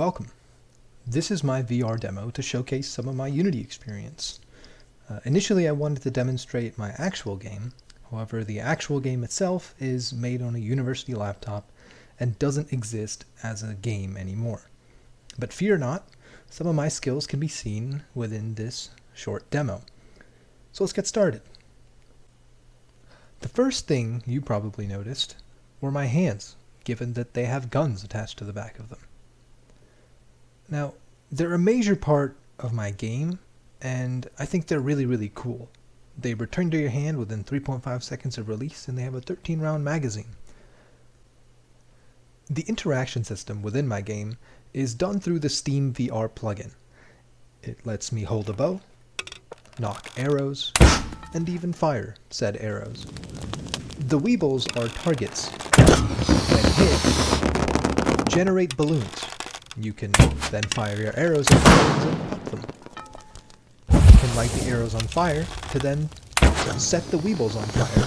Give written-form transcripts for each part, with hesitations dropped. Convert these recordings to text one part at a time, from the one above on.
Welcome. This is my VR demo to showcase some of my Unity experience. Initially I wanted to demonstrate my actual game, however the actual game itself is made on a university laptop and doesn't exist as a game anymore. But fear not, some of my skills can be seen within this short demo. So let's get started. The first thing you probably noticed were my hands, given that they have guns attached to the back of them. Now, they're a major part of my game, and I think they're really cool. They return to your hand within 3.5 seconds of release, and they have a 13-round magazine. The interaction system within my game is done through the SteamVR plugin. It lets me hold a bow, nock arrows, and even fire said arrows. The weebles are targets. When hit, generate balloons. You can then fire your arrows at balloons and pop them. You can light the arrows on fire to then set the weebles on fire.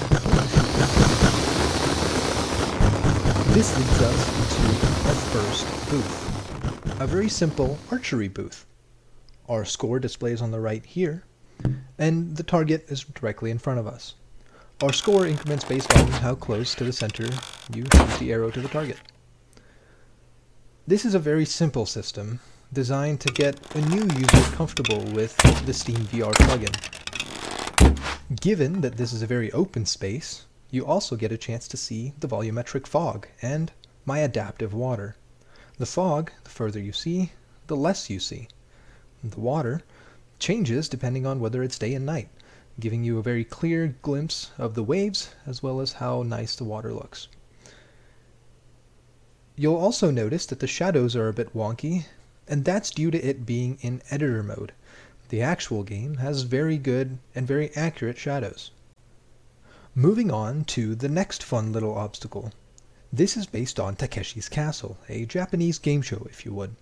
This leads us to our first booth. A very simple archery booth. Our score displays on the right here, and the target is directly in front of us. Our score increments based on how close to the center you shoot the arrow to the target. This is a very simple system designed to get a new user comfortable with the SteamVR plugin. Given that this is a very open space, you also get a chance to see the volumetric fog and my adaptive water. The fog, the further you see, the less you see. The water changes depending on whether it's day and night, giving you a very clear glimpse of the waves as well as how nice the water looks. You'll also notice that the shadows are a bit wonky, and that's due to it being in editor mode. The actual game has very good and very accurate shadows. Moving on to the next fun little obstacle. This is based on Takeshi's Castle, a Japanese game show if you would.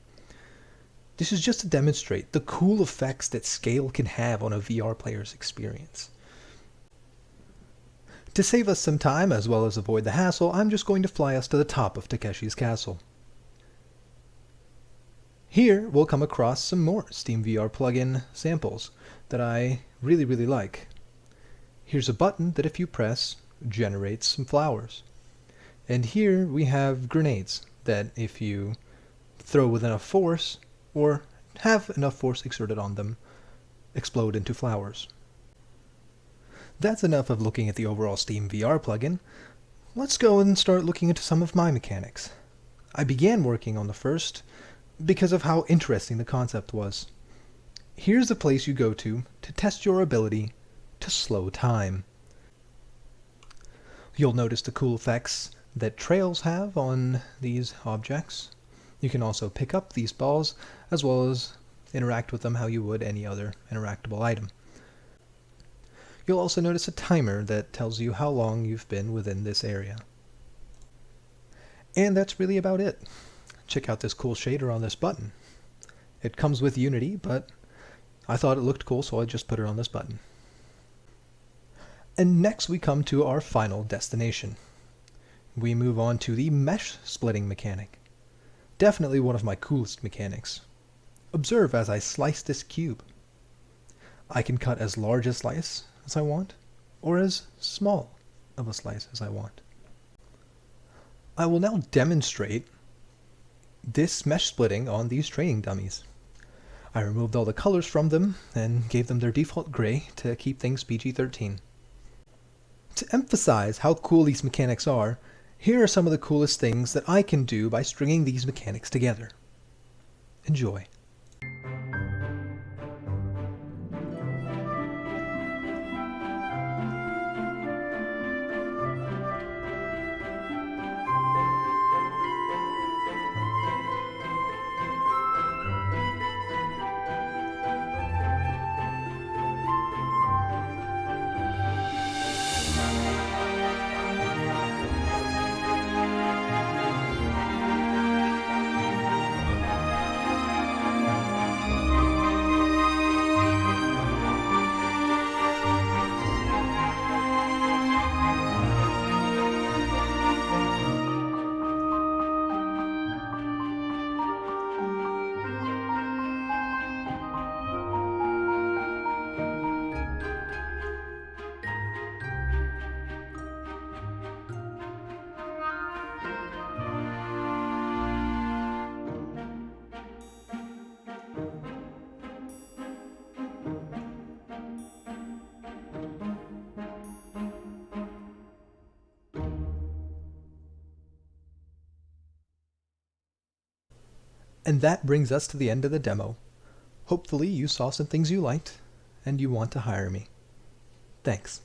This is just to demonstrate the cool effects that scale can have on a VR player's experience. To save us some time as well as avoid the hassle, I'm just going to fly us to the top of Takeshi's Castle. Here we'll come across some more SteamVR plugin samples that I really like. Here's a button that if you press generates some flowers. And here we have grenades that if you throw with enough force or have enough force exerted on them, explode into flowers. That's enough of looking at the overall SteamVR plugin. Let's go and start looking into some of my mechanics. I began working on the first because of how interesting the concept was. Here's the place you go to test your ability to slow time. You'll notice the cool effects that trails have on these objects. You can also pick up these balls as well as interact with them how you would any other interactable item. You'll also notice a timer that tells you how long you've been within this area. And that's really about it. Check out this cool shader on this button. It comes with Unity, but I thought it looked cool, so I just put it on this button. And next we come to our final destination. We move on to the mesh splitting mechanic. Definitely one of my coolest mechanics. Observe as I slice this cube. I can cut as large a slice as I want, or as small of a slice as I want. I will now demonstrate this mesh splitting on these training dummies. I removed all the colors from them and gave them their default gray to keep things PG-13. To emphasize how cool these mechanics are, here are some of the coolest things that I can do by stringing these mechanics together. Enjoy. And that brings us to the end of the demo. Hopefully you saw some things you liked, and you want to hire me. Thanks.